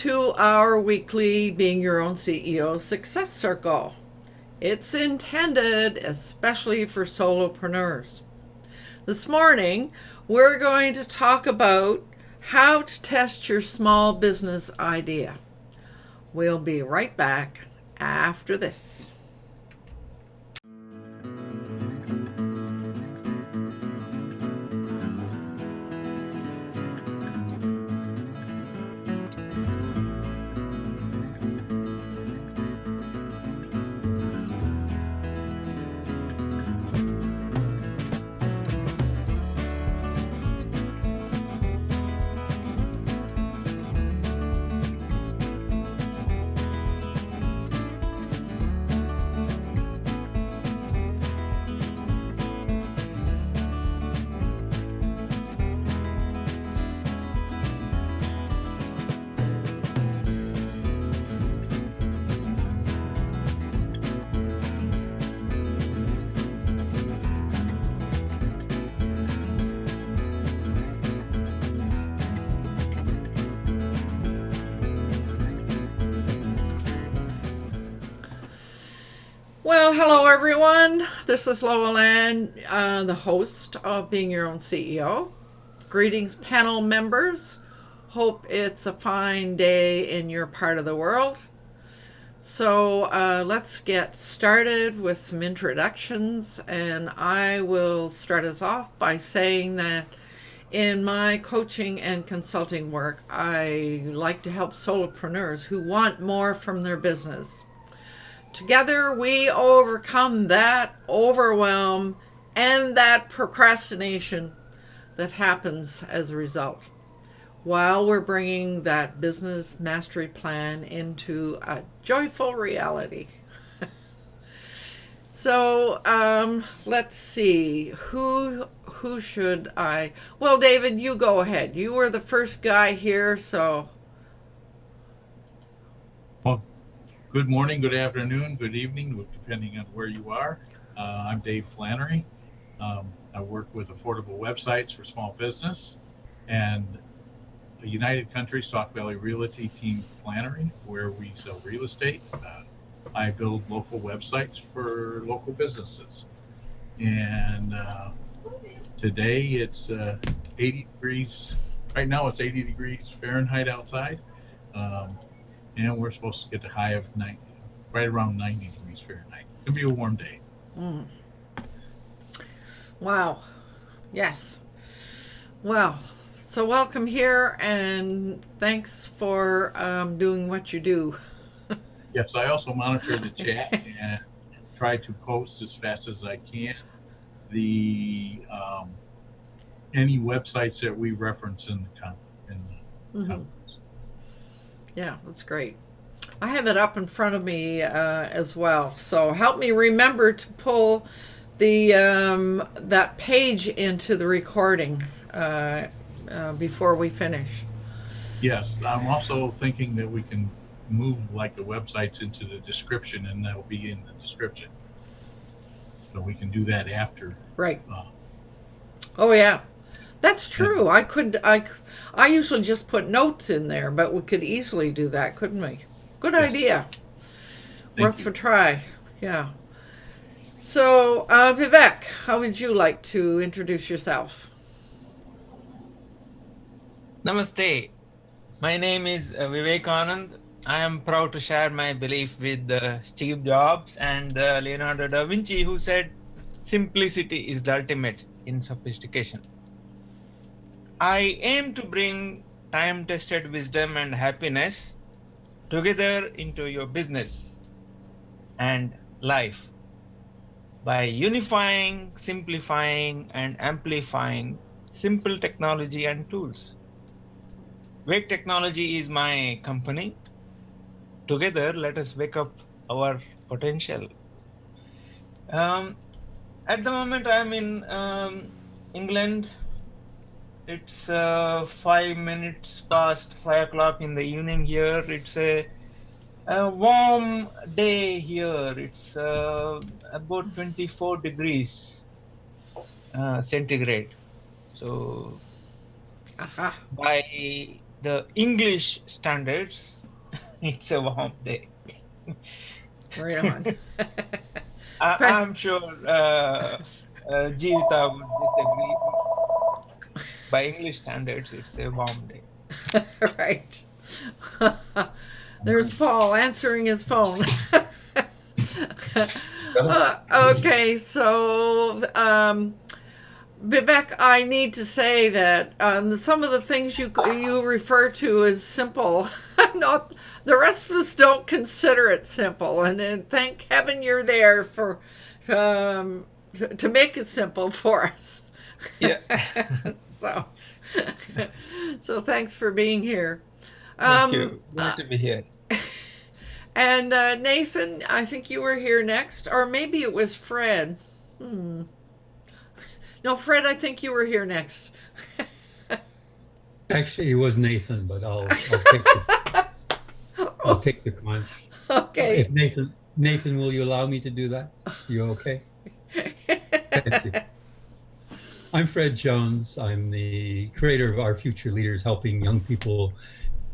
to our weekly Being Your Own CEO Success Circle. It's intended especially for solopreneurs. This morning, we're going to talk about how to test your small business idea. We'll be right back after this. Well, hello everyone. This is Lowell Ann, the host of Being Your Own CEO. Greetings, panel members. Hope it's a fine day in your part of the world. So let's get started with some introductions, and I will start us off by saying that in my coaching and consulting work, I like to help solopreneurs who want more from their business. Together, we overcome that overwhelm and that procrastination that happens as a result, while we're bringing that business mastery plan into a joyful reality. So let's see, who should I? Well, David, you go ahead. You were the first guy here, so. Well, good morning, good afternoon, good evening, depending on where you are. I'm Dave Flannery. I work with affordable websites for small business and a United Country Sauk Valley Realty Team Flannery, where we sell real estate. I build local websites for local businesses. And today it's 80 degrees. Right now it's 80 degrees Fahrenheit outside. And we're supposed to get a high of 90, right around 90 degrees Fahrenheit. It'll be a warm day. Wow. Yes. Well, so welcome here, and thanks for doing what you do. Yes, I also monitor the chat and try to post as fast as I can the any websites that we reference in the comments. Yeah, that's great. I have it up in front of me as well. So help me remember to pull the that page into the recording before we finish. Yes, I'm also thinking that we can move like the websites into the description, and that will be in the description. So we can do that after. Right. Oh yeah, that's true. I usually just put notes in there, but we could easily do that, couldn't we? Good idea. Worth a try. Yeah. So, Vivek, how would you like to introduce yourself? Namaste. My name is Vivek Anand. I am proud to share my belief with Steve Jobs and Leonardo da Vinci, who said, simplicity is the ultimate in sophistication. I aim to bring time-tested wisdom and happiness together into your business and life by unifying, simplifying, and amplifying simple technology and tools. Wake Technology is my company. Together, let us wake up our potential. At the moment, I'm in England. It's 5 minutes past 5 o'clock in the evening here. It's a warm day here. It's about 24 degrees centigrade. So by the English standards, it's a warm day. Right on. I'm sure Jeevita would disagree. By English standards, it's a warm day. Right. There's Paul answering his phone. Okay, so Vivek, I need to say that some of the things you refer to as simple, not the rest of us don't consider it simple, and thank heaven you're there for to make it simple for us. Yeah. So thanks for being here. Thank you. Glad to be here. And Nathan, I think you were here next, or maybe it was Fred. No, Fred, I think you were here next. Actually, it was Nathan, but I'll take the punch. Okay. If Nathan, will you allow me to do that? You okay? Thank you. I'm Fred Jones. I'm the creator of Our Future Leaders, helping young people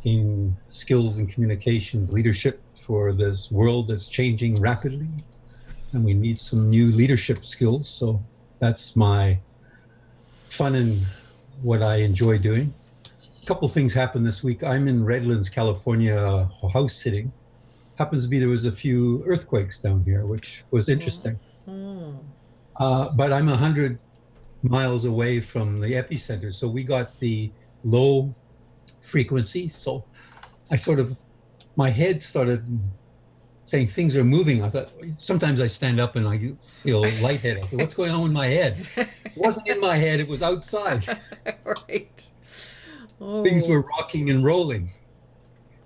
gain skills in communications, leadership for this world that's changing rapidly. And we need some new leadership skills. So that's my fun and what I enjoy doing. A couple things happened this week. I'm in Redlands, California, house sitting. Happens to be there was a few earthquakes down here, which was interesting. But I'm 100 miles away from the epicenter. So we got the low frequency. So my head started saying things are moving. I thought, sometimes I stand up and I feel lightheaded. I thought, what's going on with my head? It wasn't in my head, it was outside. Right. Oh. Things were rocking and rolling.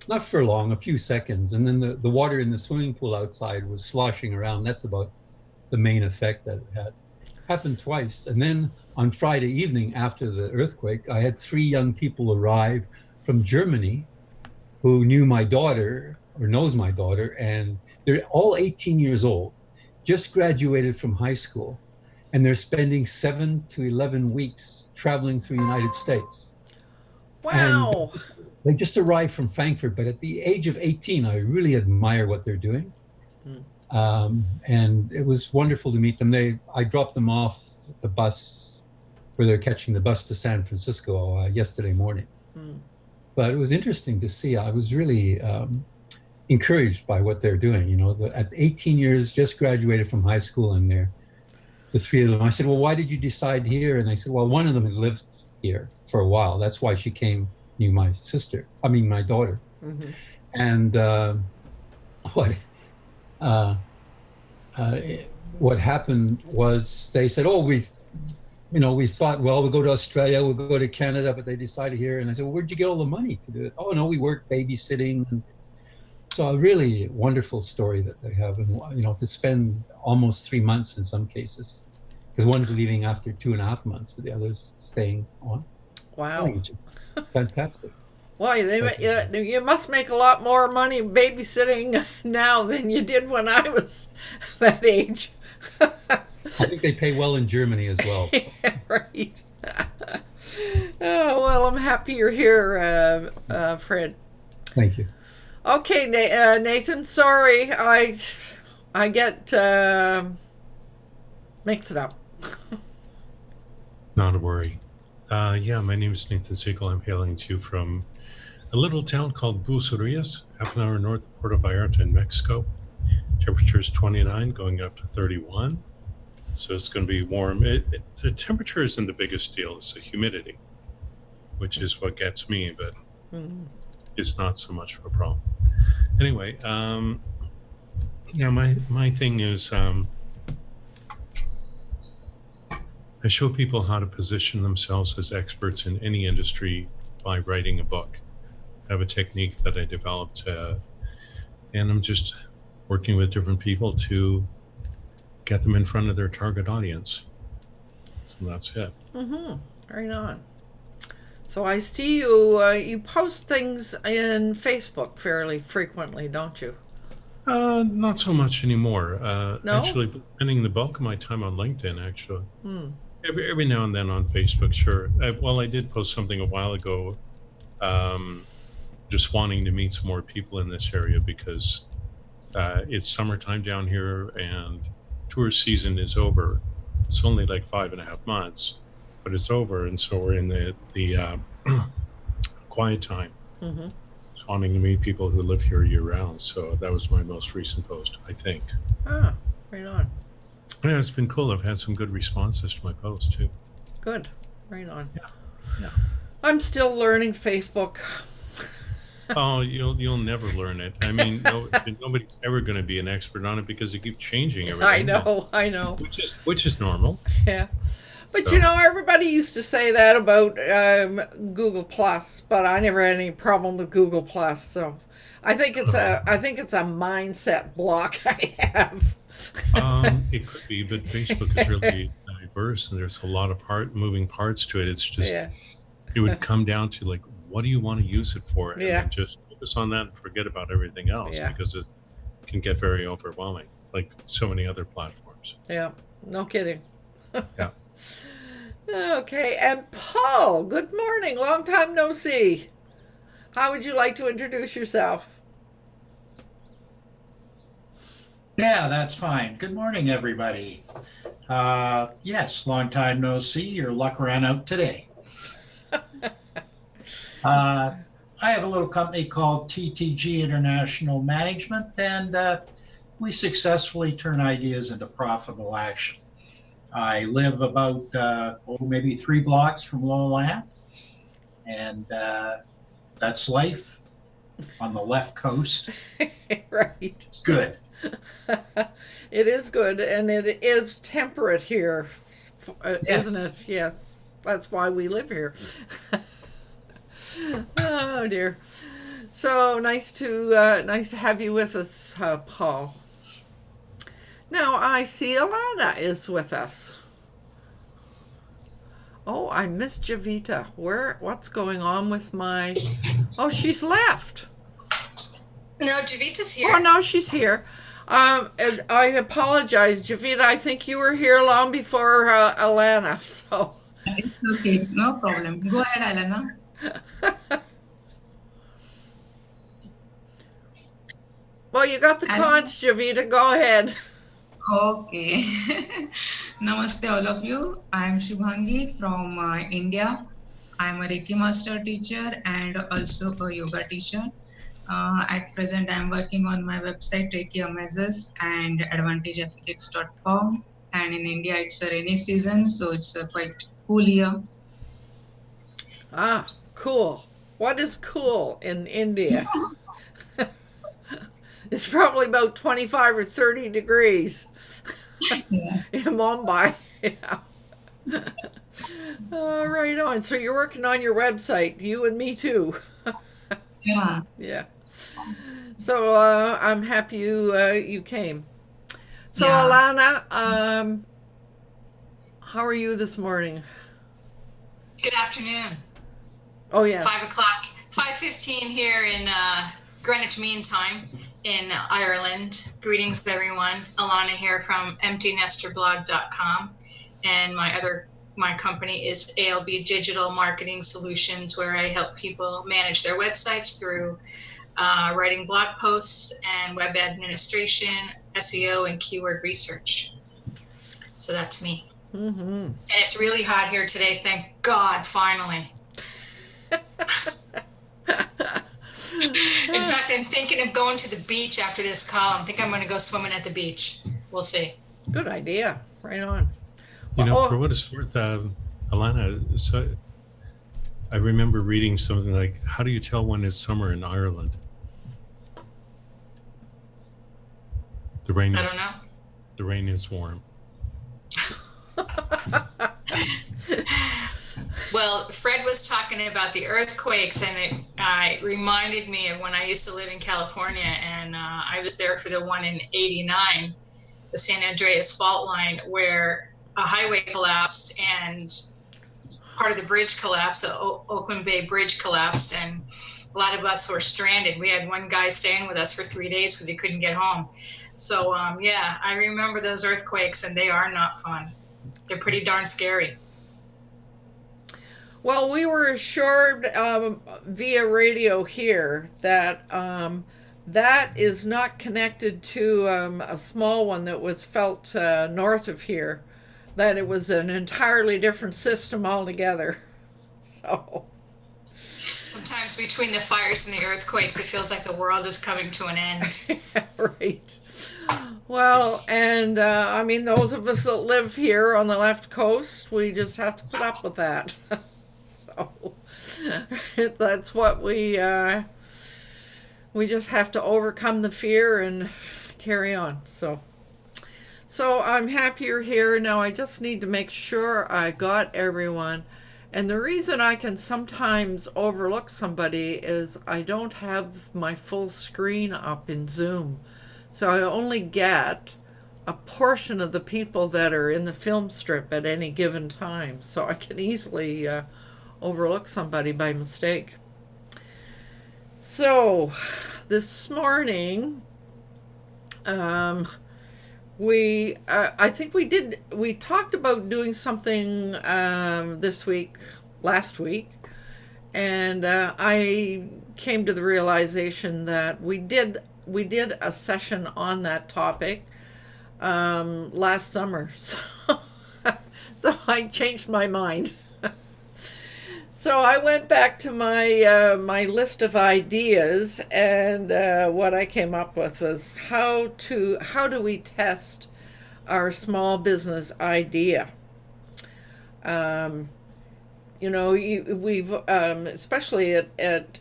Not for long, a few seconds. And then the water in the swimming pool outside was sloshing around. That's about the main effect that it had. Happened twice. And then on Friday evening after the earthquake, I had 3 young people arrive from Germany who knew my daughter or knows my daughter, and they're all 18 years old, just graduated from high school, and they're spending 7 to 11 weeks traveling through the United States. Wow. And they just arrived from Frankfurt, but at the age of 18, I really admire what they're doing. And it was wonderful to meet them. I dropped them off at the bus where they're catching the bus to San Francisco yesterday morning. But it was interesting to see. I was really encouraged by what they're doing. You know, at 18 years, just graduated from high school, and the 3 of them. I said, well, why did you decide here? And they said, well, one of them had lived here for a while. That's why she knew my daughter. And what happened was they said, oh, we thought, well, we'll go to Australia, we'll go to Canada, but they decided here. And I said, well, where'd you get all the money to do it? Oh, no, we work babysitting. And so a really wonderful story that they have. And, you know, to spend almost 3 months in some cases, because one's leaving after 2.5 months, but the other's staying on. Wow. Fantastic. Well, you must make a lot more money babysitting now than you did when I was that age. I think they pay well in Germany as well. So. Yeah, right. Oh, well, I'm happy you're here, Fred. Thank you. Okay, Nathan, sorry. I get mixed it up. Not a worry. Yeah, my name is Nathan Siegel. I'm hailing to you from a little town called Bucerias, half an hour north of Puerto Vallarta in Mexico. Temperature is 29, going up to 31. So it's going to be warm. The temperature isn't the biggest deal. It's the humidity, which is what gets me, but it's not so much of a problem. Anyway, yeah, my thing is I show people how to position themselves as experts in any industry by writing a book. I have a technique that I developed, and I'm just working with different people to get them in front of their target audience. So that's it. Right on. So I see you post things in Facebook fairly frequently, don't you? Not so much anymore. No? Actually, spending the bulk of my time on LinkedIn, actually. Every now and then on Facebook, sure. I did post something a while ago just wanting to meet some more people in this area because it's summertime down here and tourist season is over. It's only like 5.5 months, but it's over, and so we're in the quiet time. Mm-hmm. Just wanting to meet people who live here year round. So that was my most recent post, I think. Ah, right on. Yeah, it's been cool. I've had some good responses to my post too. Good. Right on. Yeah. I'm still learning Facebook. Oh, you'll never learn it. I mean, nobody's ever going to be an expert on it because they keep changing everything. I know. Which is normal. Yeah. But So- everybody used to say that about Google Plus, but I never had any problem with Google Plus. So I think it's a mindset block I have. It could be, but Facebook is really diverse, and there's a lot of moving parts to it. It's just Yeah. it would come down to like, what do you want to use it for, and Yeah. then just focus on that and forget about everything else Yeah. because it can get very overwhelming, like so many other platforms. Yeah. No kidding. Yeah. Okay. And Paul, good morning. Long time no see. How would you like to introduce yourself? Yeah, that's fine. Good morning, everybody. Yes, long time no see. Your luck ran out today. I have a little company called TTG International Management, and we successfully turn ideas into profitable action. I live about maybe 3 blocks from Lowland, and that's life on the left coast. Right. It's good. It is good, and it is temperate here, Yes. isn't it? Yes, that's why we live here. Oh dear. So nice to have you with us, Paul. Now I see Alana is with us. Oh, I missed Javita. What's going on with my? Oh, she's left. No, Javita's here. Oh no, she's here. And I apologize, Javita. I think you were here long before Alana. So. It's okay. It's no problem. Go ahead, Alana. Well, you got the conch, Javita. Go ahead. Okay. Namaste, all of you. I'm Shubhangi from India. I'm a Reiki master teacher and also a yoga teacher. At present, I'm working on my website, Reiki Amazes and AdvantageAffiliates.com. And in India, it's a rainy season, so it's quite cool here. Ah, cool. What is cool in India? It's probably about 25 or 30 degrees Yeah. in Mumbai. Yeah. Right on. So you're working on your website. You and me too. Yeah. Yeah. So I'm happy you came. So Yeah. Alana, how are you this morning? Good afternoon. Oh yeah. 5 o'clock, 5:15 here in Greenwich Mean Time in Ireland. Greetings, everyone. Alana here from EmptyNesterBlog.com, and my company is ALB Digital Marketing Solutions, where I help people manage their websites through writing blog posts and web administration, SEO, and keyword research. So that's me. Mm-hmm. And it's really hot here today. Thank God, finally. In fact, I'm thinking of going to the beach after this call. I think I'm going to go swimming at the beach. We'll see. Good idea. Right on. You know, Well, for what it's worth, Alana, so I remember reading something like, how do you tell when it's summer in Ireland? The rain I is, don't know. the rain is warm. Well, Fred was talking about the earthquakes, and it reminded me of when I used to live in California, and I was there for the one in '89, the San Andreas fault line, where a highway collapsed and part of the bridge collapsed. The Oakland Bay Bridge collapsed, and a lot of us were stranded. We had one guy staying with us for 3 days because he couldn't get home. So yeah, I remember those earthquakes, and they are not fun. They're pretty darn scary. Well, we were assured via radio here that that is not connected to a small one that was felt north of here, that it was an entirely different system altogether. So, Sometimes between the fires and the earthquakes, it feels like the world is coming to an end. right. Well, and I mean, those of us that live here on the left coast, we just have to put up with that. So that's what we just have to overcome the fear and carry on. So I'm happy you're here. Now I just need to make sure I got everyone. And the reason I can sometimes overlook somebody is I don't have my full screen up in Zoom. So I only get a portion of the people that are in the film strip at any given time. So I can easily overlook somebody by mistake. So this morning, I think we talked about doing something last week, and I came to the realization that we did a session on that topic last summer. So I changed my mind. So I went back to my list of ideas, and what I came up with was how do we test our small business idea. We've especially at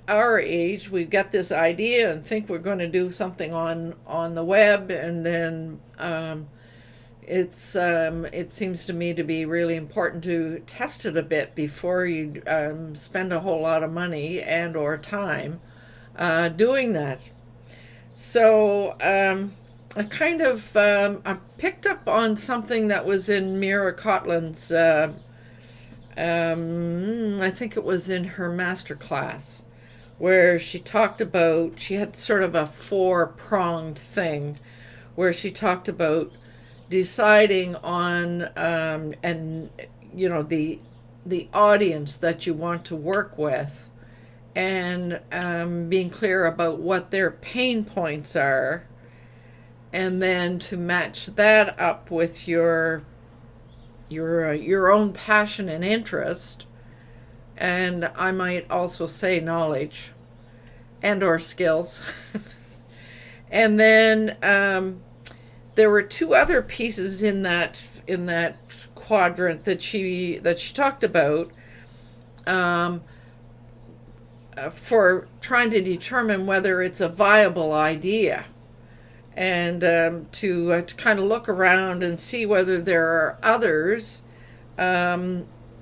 our age, we get this idea and think we're going to do something on the web, and then it seems to me to be really important to test it a bit before you spend a whole lot of money and or time doing that. So I kind of I picked up on something that was in Mira Cotlin's I think it was in her master class, where she had sort of a 4-pronged thing where she talked about deciding on and the audience that you want to work with, and being clear about what their pain points are, and then to match that up with your own passion and interest, and I might also say knowledge and or skills. And then there were 2 other pieces in that quadrant that she talked about for trying to determine whether it's a viable idea, and to kind of look around and see whether there are others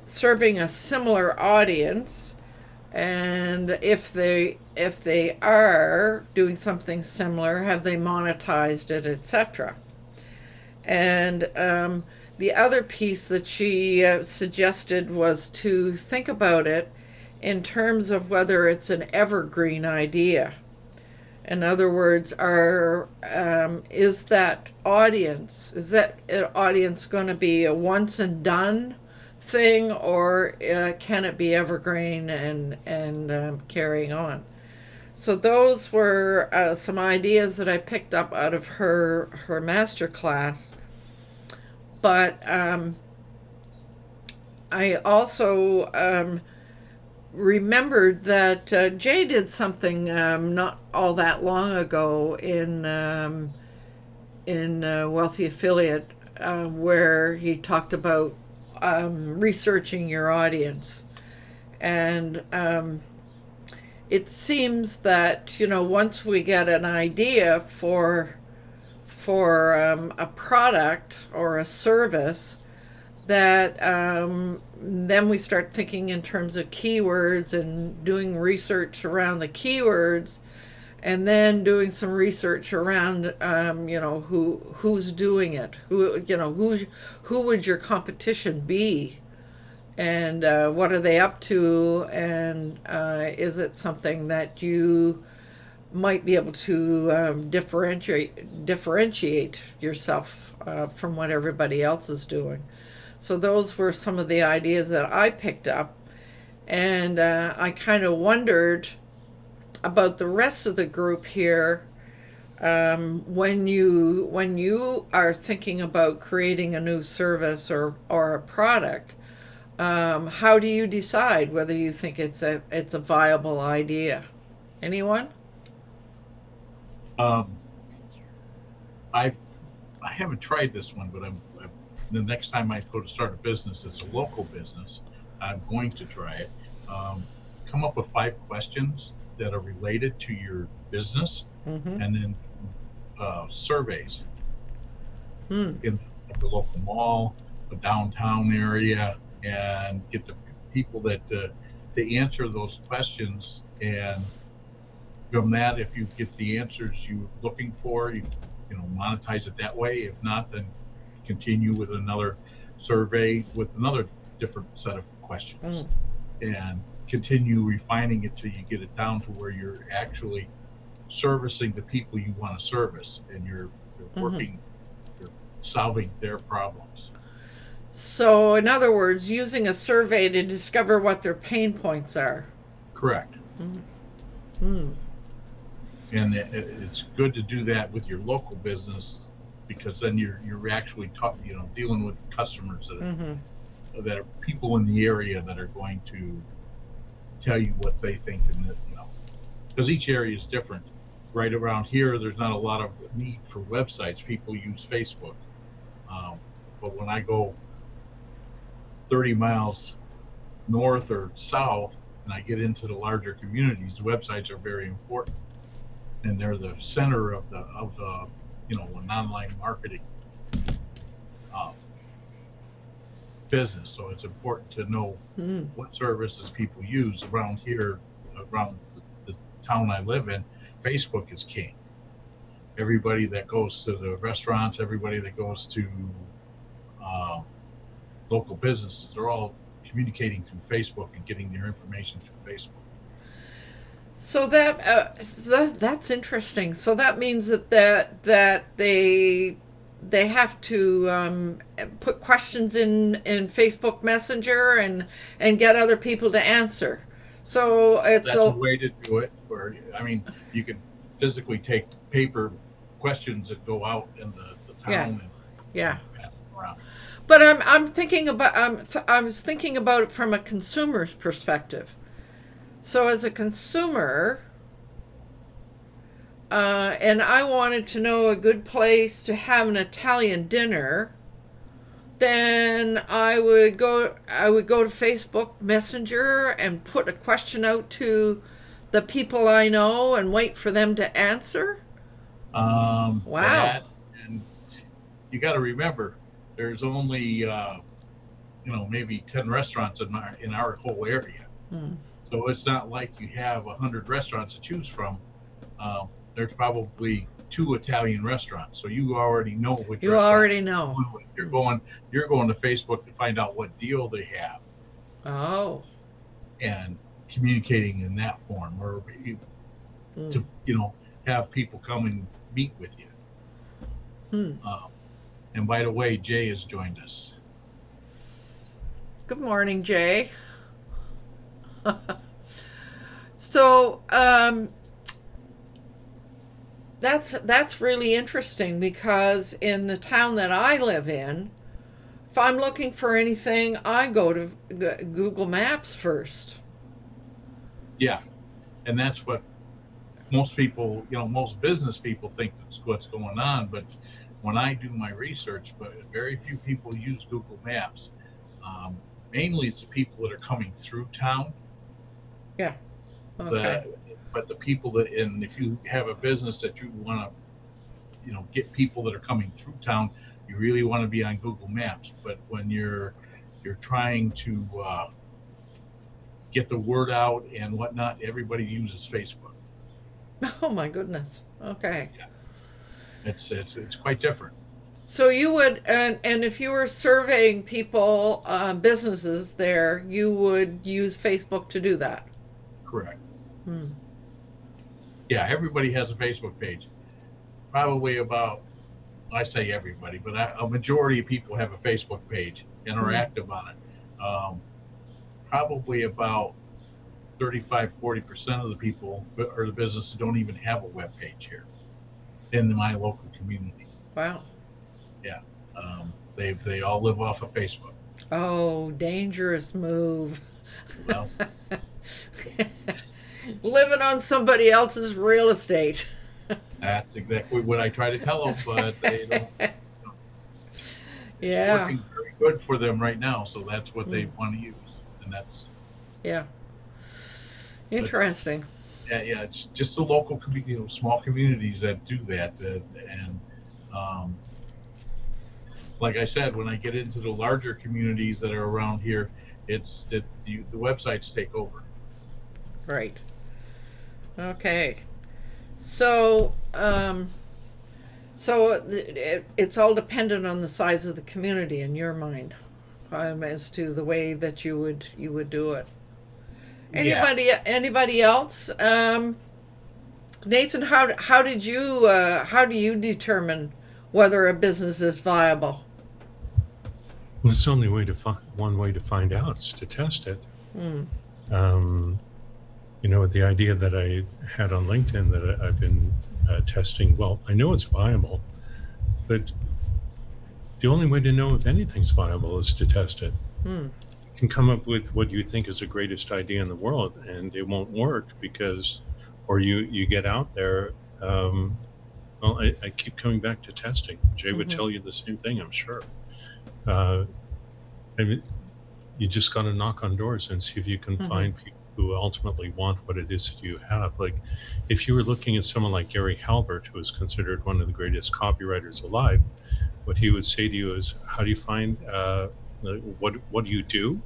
serving a similar audience, and if they are doing something similar, have they monetized it, etc. And the other piece that she suggested was to think about it in terms of whether it's an evergreen idea. In other words, is that audience going to be a once and done thing, or can it be evergreen and carrying on? So those were some ideas that I picked up out of her master class. But I also remembered that Jay did something not all that long ago in Wealthy Affiliate, where he talked about researching your audience. And it seems that, once we get an idea for a product or a service, that then we start thinking in terms of keywords and doing research around the keywords, and then doing some research around who's doing it, who would your competition be, and what are they up to, and is it something that you might be able to differentiate yourself from what everybody else is doing. So those were some of the ideas that I picked up. And I kind of wondered about the rest of the group here. When you are thinking about creating a new service or a product, how do you decide whether you think it's a viable idea? Anyone? I haven't tried this one, but the next time I go to start a business, it's a local business. I'm going to try it. Come up with 5 questions that are related to your business, Mm-hmm. and then surveys Hmm. in the local mall, the downtown area, and get the people that to answer those questions. And from that, if you get the answers you're looking for, you monetize it that way. If not, then continue with another survey with another different set of questions, and continue refining it till you get it down to where you're actually servicing the people you want to service, and you're working, you're solving their problems. So, in other words, using a survey to discover what their pain points are. Correct. Hmm. And it's good to do that with your local business, because then you're actually dealing with customers that are people in the area that are going to tell you what they think, and because each area is different. Right around here, there's not a lot of need for websites. People use Facebook, but when I go 30 miles north or south and I get into the larger communities, the websites are very important, and they're the center of the an online marketing business. So it's important to know what services people use around here, around the town I live in. Facebook is king. Everybody that goes to the restaurants, everybody that goes to local businesses, they're all communicating through Facebook and getting their information through Facebook. So that's interesting. So that means that they have to put questions in Facebook Messenger and get other people to answer. So it's That's a way to do it. Where you can physically take paper questions that go out in the town and pass them around. But I'm thinking about I was thinking about it from a consumer's perspective. So as a consumer, and I wanted to know a good place to have an Italian dinner, then I would go to Facebook Messenger and put a question out to the people I know and wait for them to answer. Wow. And you got to remember, there's only maybe 10 restaurants in our whole area. So it's not like you have 100 restaurants to choose from. There's probably 2 Italian restaurants, so you already know which. You already know. You're going to Facebook to find out what deal they have. Oh. And communicating in that form, or to have people come and meet with you. And by the way, Jay has joined us. Good morning, Jay. So that's really interesting, because in the town that I live in, if I'm looking for anything, I go to Google Maps first. Yeah, and that's what most people, most business people think that's what's going on. But when I do my research, but very few people use Google Maps. Mainly it's the people that are coming through town. Yeah. Okay. But the people and if you have a business that you want to, get people that are coming through town, you really want to be on Google Maps. But when you're trying to get the word out and whatnot, everybody uses Facebook. Oh my goodness. Okay. Yeah. It's quite different. So you would, and if you were surveying people, businesses there, you would use Facebook to do that. Correct. Yeah, everybody has a Facebook page. Probably about I say everybody, but a majority of people have a Facebook page and are active on it. Probably about 35-40% of the people or the businesses don't even have a web page here in my local community. Wow. Yeah. They all live off of Facebook. Oh, dangerous move. Well, Living on somebody else's real estate. that's exactly what I try to tell them, but they don't. Yeah. It's working very good for them right now, so that's what they want to use, and that's. Yeah. Interesting. Yeah, it's just the local community, small communities that do that, and like I said, when I get into the larger communities that are around here, it's that the websites take over. Right. Okay. So, it's all dependent on the size of the community in your mind, as to the way that you would do it. Anybody else? Nathan, how do you determine whether a business is viable? Well, it's only one way to find out is to test it. The idea that I had on LinkedIn that I've been testing, well, I know it's viable, but the only way to know if anything's viable is to test it. You can come up with what you think is the greatest idea in the world, and it won't work or you get out there. Well, I keep coming back to testing. Jay would tell you the same thing, I'm sure. You just got to knock on doors and see if you can find people who ultimately want what it is that you have. Like, if you were looking at someone like Gary Halbert, who is considered one of the greatest copywriters alive, what he would say to you is, how do you find, what do you do?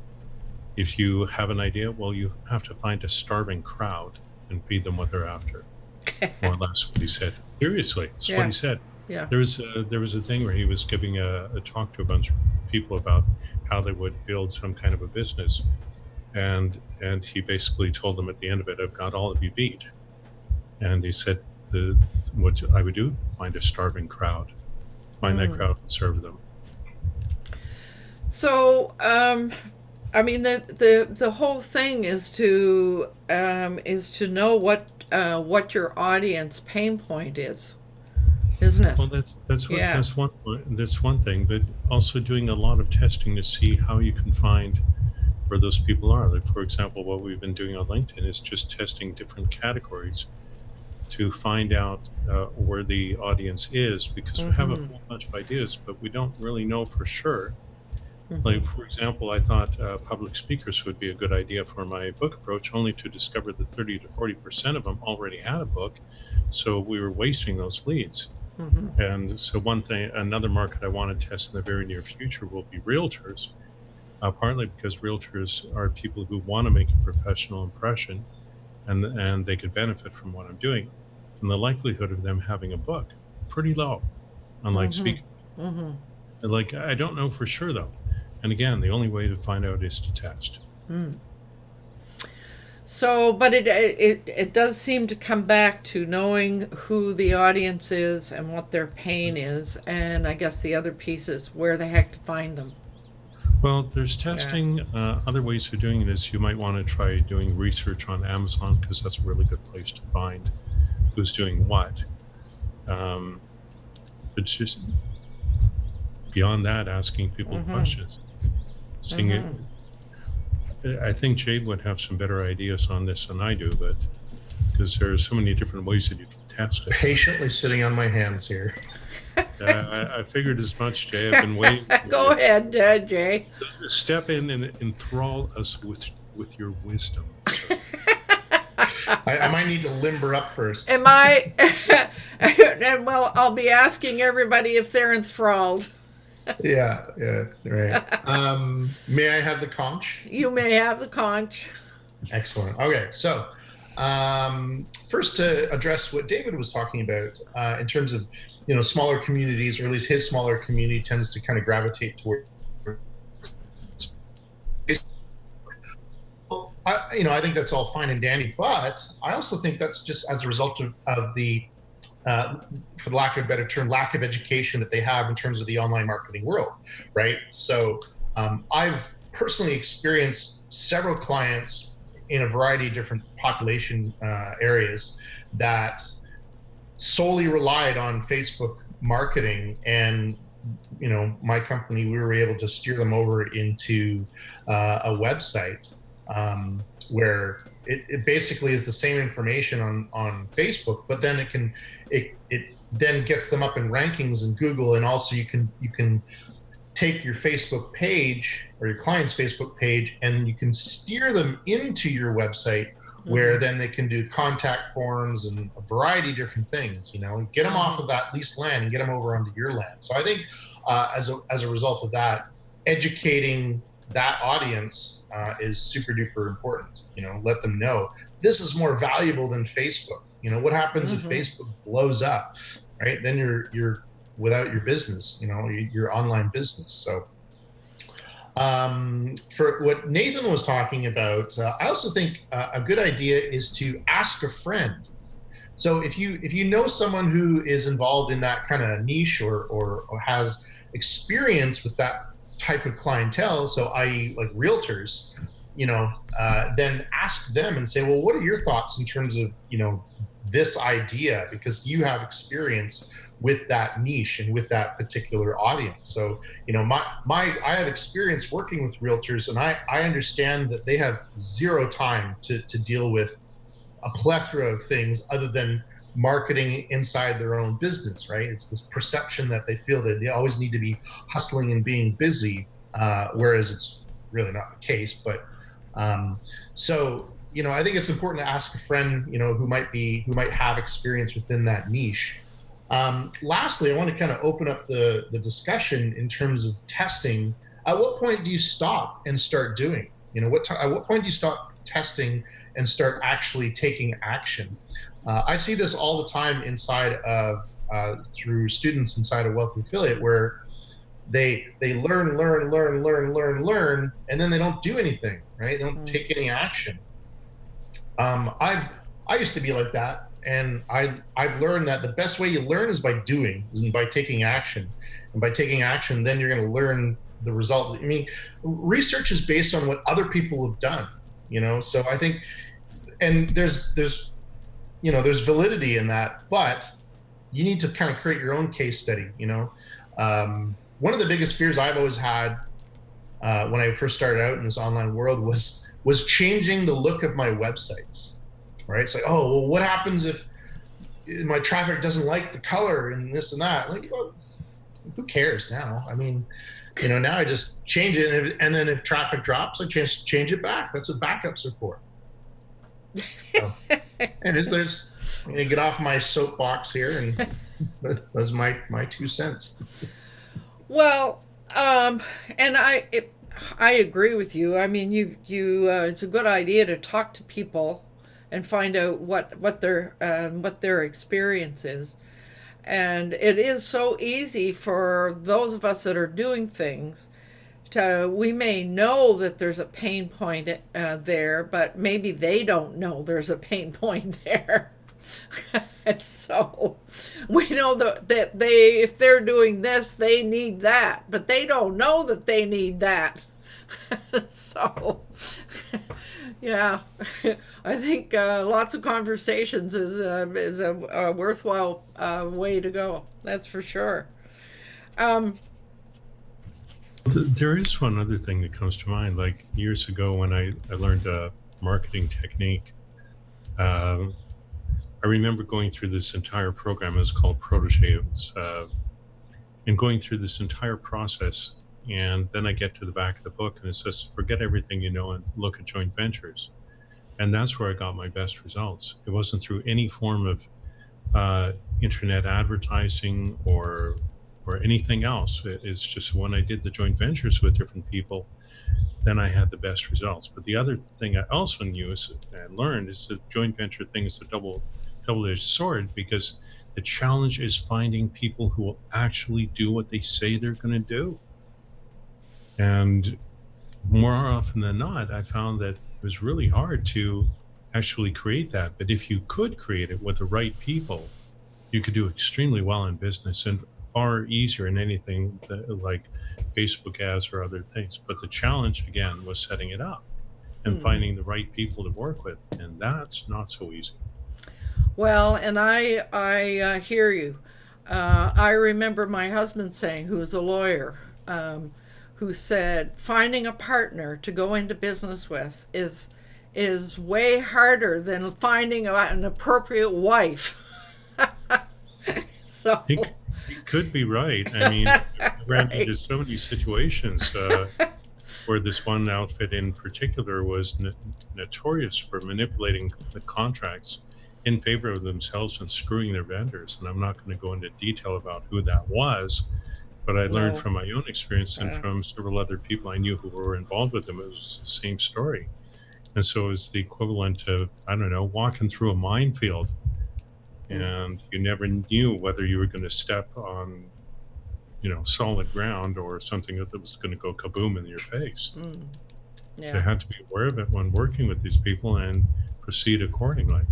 If you have an idea, well, you have to find a starving crowd and feed them what they're after. More or less what he said. Seriously, that's what he said. Yeah. There was a thing where he was giving a talk to a bunch of people about how they would build some kind of a business, and he basically told them at the end of it, I've got all of you beat. And he said, what I would do, find a starving crowd, find that crowd and serve them. So, I mean, the whole thing is to know what your audience pain point is, isn't it? Well, that's one thing, but also doing a lot of testing to see how you can find where those people are. Like, for example, what we've been doing on LinkedIn is just testing different categories to find out where the audience is, because we have a whole bunch of ideas, but we don't really know for sure. Like, for example, I thought public speakers would be a good idea for my book approach, only to discover that 30 to 40% of them already had a book. So we were wasting those leads. And so another market I want to test in the very near future will be realtors, partly because realtors are people who want to make a professional impression, and they could benefit from what I'm doing. And the likelihood of them having a book, pretty low, unlike speaking. Like, I don't know for sure, though. And again, the only way to find out is to test. So, but it does seem to come back to knowing who the audience is and what their pain is, and I guess the other piece is where the heck to find them. Well, there's testing. Other ways of doing it is you might want to try doing research on Amazon, because that's a really good place to find who's doing what. But just beyond that, asking people questions. Seeing it. I think Jade would have some better ideas on this than I do, but because there are so many different ways that you can test it. Patiently sitting on my hands here. I figured as much, Jay. I've been waiting. Go ahead, Jay. Step in and enthrall us with your wisdom. So. I might need to limber up first. Am I? And well, I'll be asking everybody if they're enthralled. Yeah, right. May I have the conch? You may have the conch. Excellent. Okay, so first to address what David was talking about in terms of smaller communities, or at least his smaller community tends to kind of gravitate toward. I think that's all fine and dandy, but I also think that's just as a result of the for the lack of a better term, lack of education that they have in terms of the online marketing world, right? So I've personally experienced several clients in a variety of different population areas that solely relied on Facebook marketing, and my company, we were able to steer them over into a website where it basically is the same information on Facebook, but then it then gets them up in rankings in Google, and also you can take your Facebook page or your client's Facebook page and you can steer them into your website, where then they can do contact forms and a variety of different things, get them off of that leased land and get them over onto your land. So I think as a result of that, educating that audience is super duper important. Let them know this is more valuable than Facebook. What happens if Facebook blows up, right? Then you're without your business, your online business. So for what Nathan was talking about, I also think a good idea is to ask a friend. So if you know someone who is involved in that kind of niche or has experience with that type of clientele, so i.e. like realtors, then ask them and say, well, what are your thoughts in terms of this idea, because you have experience with that niche and with that particular audience. So I have experience working with realtors, and I understand that they have zero time to deal with a plethora of things other than marketing inside their own business, right? It's this perception that they feel that they always need to be hustling and being busy, whereas it's really not the case. But so I think it's important to ask a friend who might have experience within that niche. Lastly, I want to kind of open up the discussion in terms of testing. At what point do you stop and start doing? At what point do you stop testing and start actually taking action? I see this all the time inside of through students inside of Wealthy Affiliate, where they learn, and then they don't do anything, right? They don't take any action. I used to be like that, and I've learned that the best way you learn is by doing, is by taking action, and by taking action, then you're going to learn the result. I mean, research is based on what other people have done, So I think, and there's validity in that, but you need to kind of create your own case study. One of the biggest fears I've always had when I first started out in this online world was changing the look of my websites, right? It's like, oh, well, what happens if my traffic doesn't like the color and this and that? Like, well, who cares now? I mean, now I just change it, and then if traffic drops, I change it back. That's what backups are for. So, and there's get off my soapbox here, and that's my 2 cents. Well, and I agree with you. I mean, you it's a good idea to talk to people and find out what their experience is. And it is so easy for those of us that are doing things we may know that there's a pain point there, but maybe they don't know there's a pain point there. And so we know that if they're doing this, they need that, but they don't know that they need that. So yeah, I think lots of conversations is a worthwhile way to go. That's for sure. There is one other thing that comes to mind. Like years ago when I learned a marketing technique, I remember going through this entire program. It was called Protege. And going through this entire process. And then I get to the back of the book and it says, forget everything you know and look at joint ventures. And that's where I got my best results. It wasn't through any form of internet advertising or anything else. It's just when I did the joint ventures with different people, then I had the best results. But the other thing I also knew and learned is that joint venture thing is a double-edged sword, because the challenge is finding people who will actually do what they say they're going to do. And more often than not, I found that it was really hard to actually create that. But if you could create it with the right people, you could do extremely well in business and far easier in anything like Facebook ads or other things. But the challenge again was setting it up and finding the right people to work with, and that's not so easy. Well, and I hear you. I remember my husband saying, who was a lawyer, who said finding a partner to go into business with is way harder than finding an appropriate wife. So He could be right. I mean, I ran into so many situations where this one outfit in particular was notorious for manipulating the contracts in favor of themselves and screwing their vendors. And I'm not going to go into detail about who that was, but I learned from my own experience and from several other people I knew who were involved with them. It was the same story. And so it was the equivalent of, I don't know, walking through a minefield. And you never knew whether you were going to step on, solid ground or something that was going to go kaboom in your face. Yeah. You had to be aware of it when working with these people and proceed accordingly.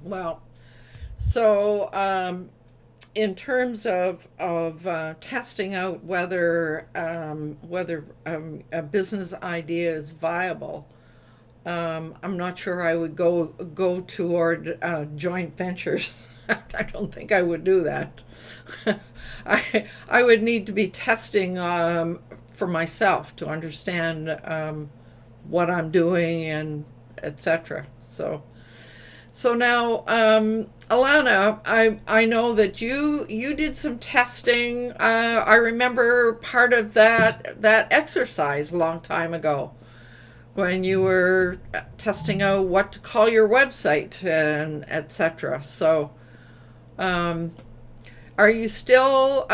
Well, so in terms of testing out whether a business idea is viable, I'm not sure I would go toward joint ventures. I don't think I would do that. I would need to be testing for myself to understand what I'm doing and etc. So now, Alana, I know that you did some testing. I remember part of that exercise a long time ago, when you were testing out what to call your website and etc. So, are you still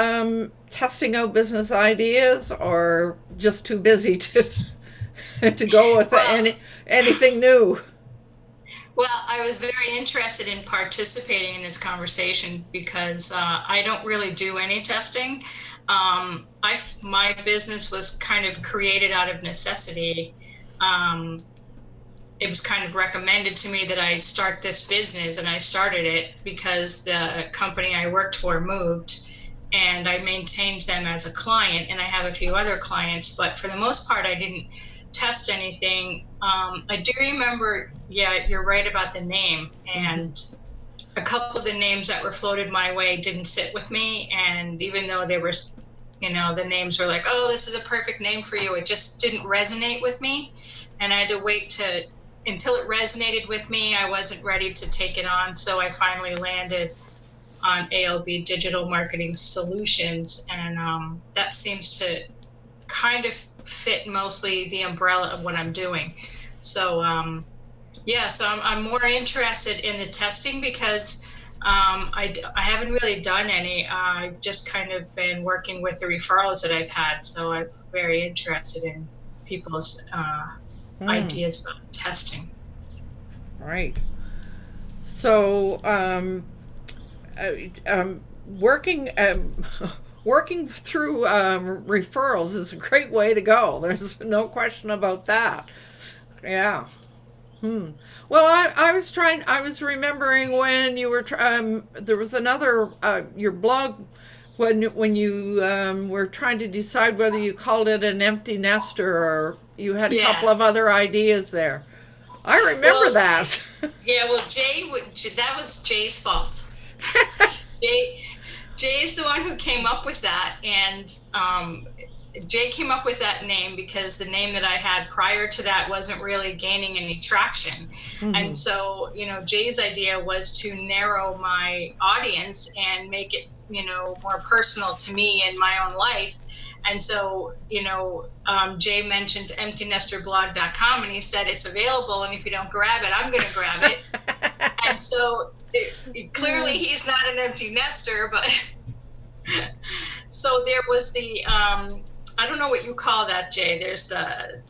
testing out business ideas, or just too busy to go with anything new? Well, I was very interested in participating in this conversation because I don't really do any testing. My business was kind of created out of necessity. It was kind of recommended to me that I start this business, and I started it because the company I worked for moved, and I maintained them as a client, and I have a few other clients, but for the most part, I didn't test anything. I do remember, yeah, you're right about the name, and a couple of the names that were floated my way didn't sit with me, and even though they were, the names were like, oh, this is a perfect name for you, it just didn't resonate with me, and I had to wait until it resonated with me. I wasn't ready to take it on, so I finally landed on ALB Digital Marketing Solutions, and that seems to kind of fit mostly the umbrella of what I'm doing. So so I'm more interested in the testing because I haven't really done any. I've just kind of been working with the referrals that I've had, so I'm very interested in people's ideas about testing. Right. So working through referrals is a great way to go. There's no question about that. Yeah. Well, I was remembering when you were, there was another, your blog, when you were trying to decide whether you called it an empty nester or you had a couple of other ideas there. I remember that. Yeah, well, that was Jay's fault. Jay's the one who came up with that, and Jay came up with that name because the name that I had prior to that wasn't really gaining any traction. And so, Jay's idea was to narrow my audience and make it, more personal to me in my own life. And so, Jay mentioned emptynesterblog.com, and he said it's available, and if you don't grab it, I'm going to grab it. And so clearly he's not an empty nester, but so there was the I don't know what you call that, Jay. There's the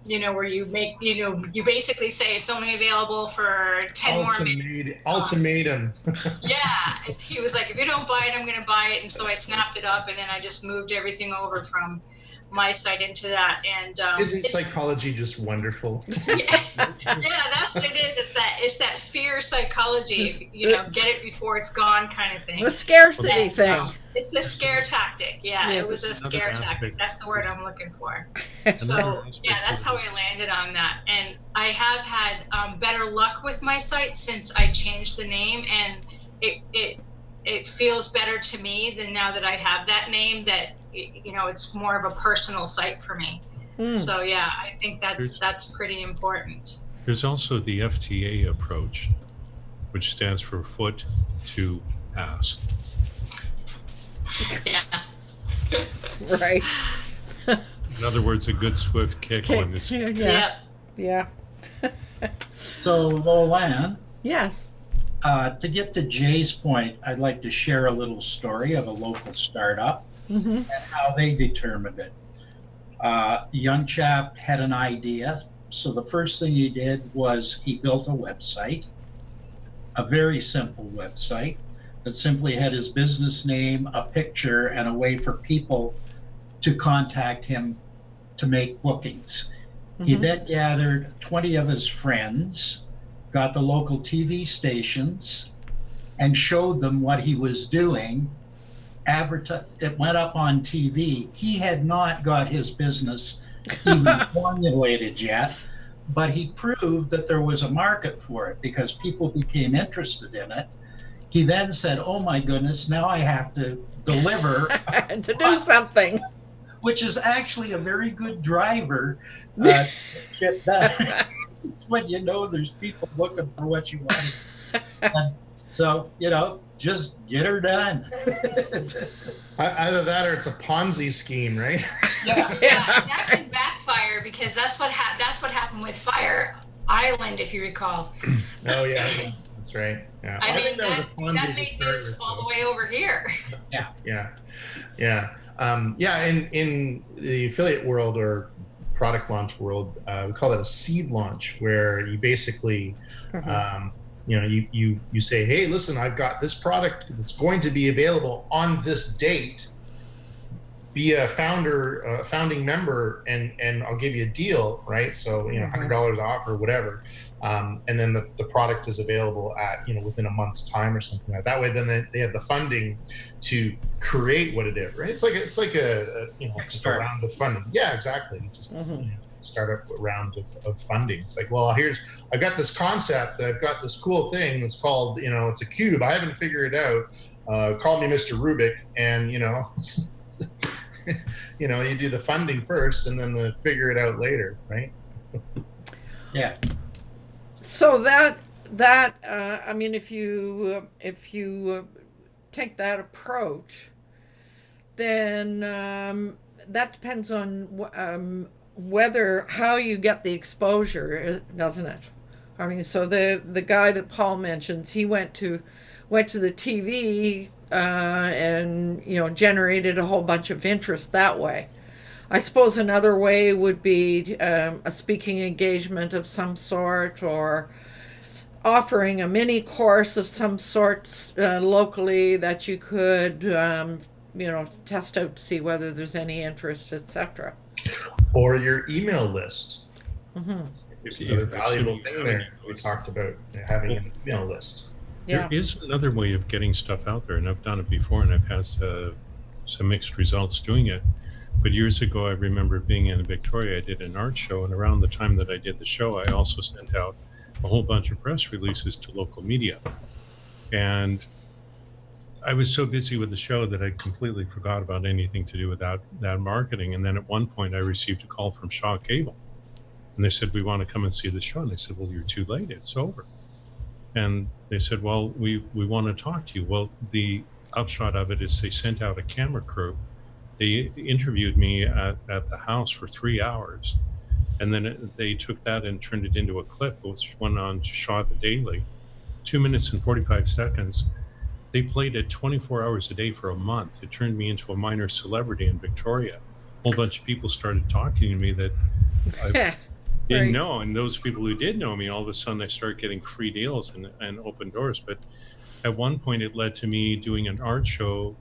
where you make, you basically say it's only available for 10 more minutes. Ultimatum. Yeah. He was like, if you don't buy it, I'm going to buy it. And so I snapped it up, and then I just moved everything over from my site into that. And Isn't psychology just wonderful? yeah, that's what it is. It's that fear psychology. Get it before it's gone kind of thing. The scarcity thing. It's the scare tactic. Yeah, Yes, it was a another scare aspect. tactic. That's the word I'm looking for. Another So aspect yeah, that's of how I landed on that. And I have had better luck with my site since I changed the name, and it feels better to me than now that I have that name. That it's more of a personal site for me. So yeah, I think that's pretty important. There's also the FTA approach, which stands for foot to ass. Yeah. Right. In other words, a good swift kick when this. Yeah. Yeah. So, Lolan, Yes. to get to Jay's point, I'd like to share a little story of a local startup and how they determined it. The young chap had an idea. So the first thing he did was he built a website, a very simple website that simply had his business name, a picture, and a way for people to contact him to make bookings. He then gathered 20 of his friends, got the local TV stations, and showed them what he was doing. It went up on TV. He had not got his business even formulated yet, but he proved that there was a market for it because people became interested in it. He then said, "Oh my goodness, now I have to deliver To do something. which is actually a very good driver to get that." It's when you know there's people looking for what you want. And so, just get her done. Either that or it's a Ponzi scheme, right? Yeah. Yeah, and that can backfire because that's what happened with Fire Island, if you recall. Oh yeah, that's right. Yeah, I mean, think that was a Ponzi that to made start news with, all though. the way over here. Yeah. In the affiliate world or product launch world, we call that a seed launch, where you basically, you say, hey, listen, I've got this product that's going to be available on this date. Be a founding member, and I'll give you a deal, right? So $100 off or whatever, and then the product is available at within a month's time or something like that. Way, then they have the funding to create what it is, right? It's like a just a round of funding. Yeah, exactly. Just start up a round of funding. It's like, well, I've got this concept. I've got this cool thing that's called it's a cube. I haven't figured it out. Call me Mr. Rubik, and you do the funding first and then figure it out later, right? Yeah. So I mean, if you take that approach, then that depends on how you get the exposure, doesn't it? I mean, so the guy that Paul mentions, he went to the TV and generated a whole bunch of interest that way. I suppose another way would be a speaking engagement of some sort, or offering a mini course of some sorts locally that you could test out to see whether there's any interest, etc. Or your email list. There's If another that's valuable something thing you there. haven't We talked about having an email list. Yeah. There is another way of getting stuff out there, and I've done it before, and I've had some mixed results doing it. But years ago, I remember being in Victoria. I did an art show, and around the time that I did the show, I also sent out a whole bunch of press releases to local media. And I was so busy with the show that I completely forgot about anything to do with that marketing. And then at one point, I received a call from Shaw Cable, and they said, "We want to come and see the show." And I said, "Well, you're too late. It's over." And they said, "Well, we want to talk to you." Well, the upshot of it is they sent out a camera crew. They interviewed me at the house for 3 hours. And then they took that and turned it into a clip, which went on Shaw the Daily. 2 minutes and 45 seconds. They played it 24 hours a day for a month. It turned me into a minor celebrity in Victoria. A whole bunch of people started talking to me that I didn't know. And those people who did know me, all of a sudden I started getting free deals and open doors. But at one point it led to me doing an art show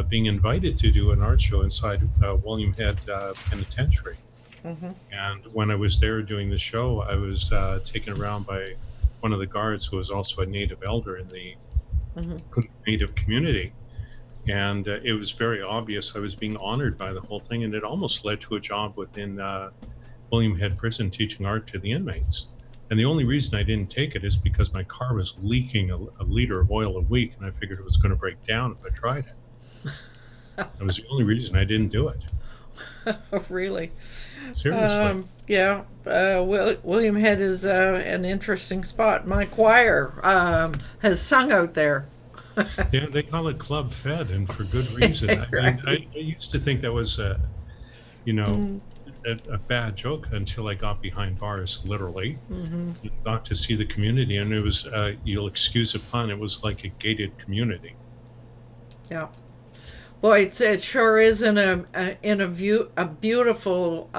being invited to do an art show inside William Head Penitentiary. Mm-hmm. And when I was there doing the show, I was taken around by one of the guards who was also a native elder in the native community. And it was very obvious I was being honored by the whole thing. And it almost led to a job within William Head Prison teaching art to the inmates. And the only reason I didn't take it is because my car was leaking a liter of oil a week, and I figured it was going to break down if I tried it. That was the only reason I didn't do it. Really? Seriously. Yeah. William Head is an interesting spot. My choir has sung out there. Yeah, they call it Club Fed, and for good reason. Right. I used to think that was, a bad joke until I got behind bars, literally. Got to see the community, and it was, you'll excuse the pun, it was like a gated community. Yeah. Boy, it sure is in a beautiful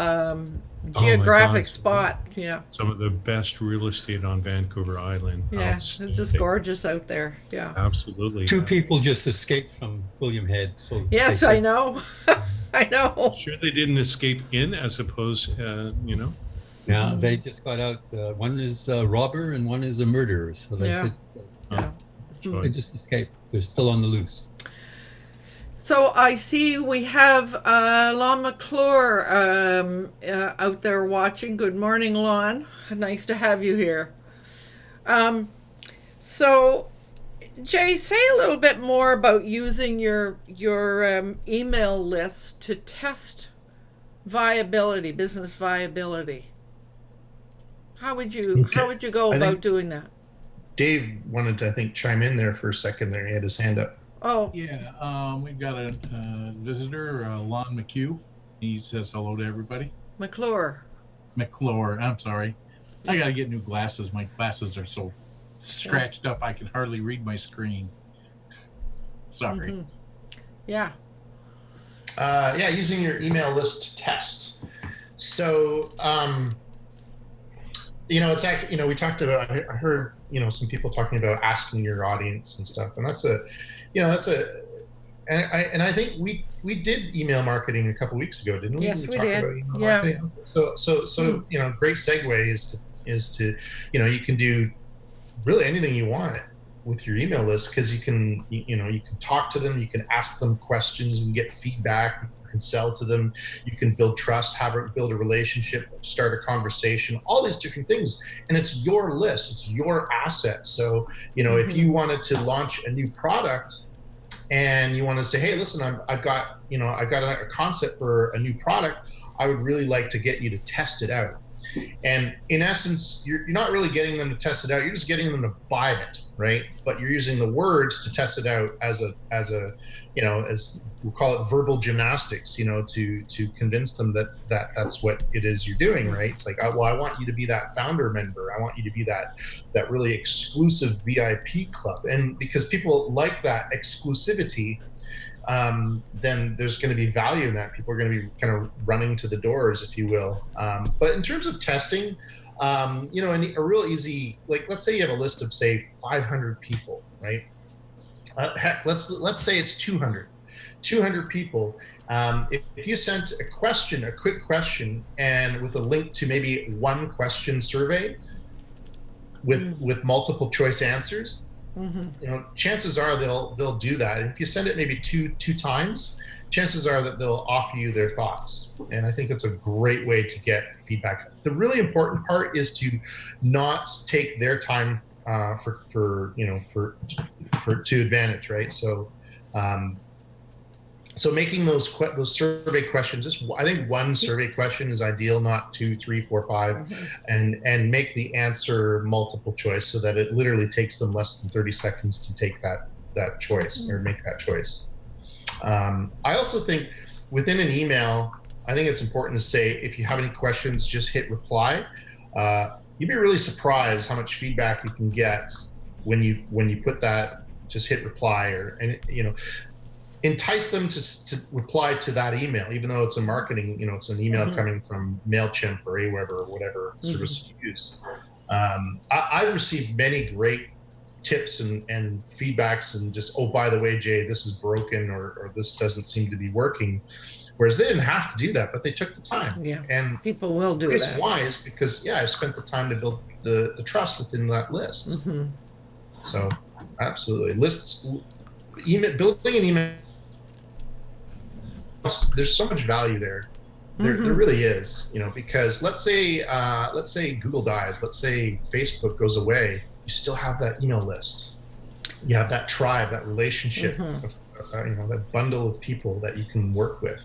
geographic spot. Yeah. Some of the best real estate on Vancouver Island. Yeah, it's just gorgeous out there. Yeah. Absolutely. 2 people just escaped from William Head. So yes, I know. I know. Sure, they didn't escape in, as opposed, Yeah, they just got out. One is a robber and one is a murderer. So they said they just escaped. They're still on the loose. So I see we have Lon McClure out there watching. Good morning, Lon. Nice to have you here. So, Jay, say a little bit more about using your email list to test viability, business viability. How would you go about doing that? Dave wanted to, I think, chime in there for a second there. He had his hand up. Oh. Yeah, we've got a visitor, Lon McHugh. He says hello to everybody. McClure, I'm sorry. I got to get new glasses. My glasses are so scratched up I can hardly read my screen. Sorry. Yeah. Using your email list to test. So, it's actually, we talked about, I heard, some people talking about asking your audience and stuff. And and I think we did email marketing a couple weeks ago, didn't we? Yes, we talked did. about email Yeah. marketing. So great segue is to you can do really anything you want with your email list, because you can talk to them, you can ask them questions and get feedback, you can sell to them, you can build trust, build a relationship, start a conversation, all these different things. And it's your list, it's your asset. So, if you wanted to launch a new product and you want to say, hey, listen, I've got a concept for a new product, I would really like to get you to test it out. And in essence, you're not really getting them to test it out. You're just getting them to buy it, right? But you're using the words to test it out as we'll call it verbal gymnastics, to convince them that's what it is you're doing, right? It's like, I want you to be that founder member. I want you to be that really exclusive VIP club. And because people like that exclusivity, then there's going to be value in that. People are going to be kind of running to the doors, if you will. But in terms of testing, and a real easy, like, let's say you have a list of, say, 500 people, right? Heck, let's say it's 200 people. If you sent a quick question, and with a link to maybe one question survey with multiple choice answers, chances are they'll do that. And if you send it maybe two times, chances are that they'll offer you their thoughts. And I think it's a great way to get feedback. The really important part is to not take their time to advantage, right? So making those survey questions, I think one survey question is ideal, not 2, 3, 4, 5, and make the answer multiple choice so that it literally takes them less than 30 seconds to take that choice or make that choice. I also think within an email, I think it's important to say, if you have any questions, just hit reply. You'd be really surprised how much feedback you can get when you put that, just hit reply, entice them to reply to that email, even though it's a marketing, it's an email coming from MailChimp or Aweber or whatever service you use. I've received many great tips and feedbacks and just, oh, by the way, Jay, this is broken, or this doesn't seem to be working. Whereas they didn't have to do that, but they took the time. Yeah. And People will do the reason that. why is because, I spent the time to build the trust within that list. Mm-hmm. So absolutely. Lists, building an email, there's so much value there. There really is, because let's say Google dies, let's say Facebook goes away, you still have that email list. You have that tribe, that relationship, of, that bundle of people that you can work with.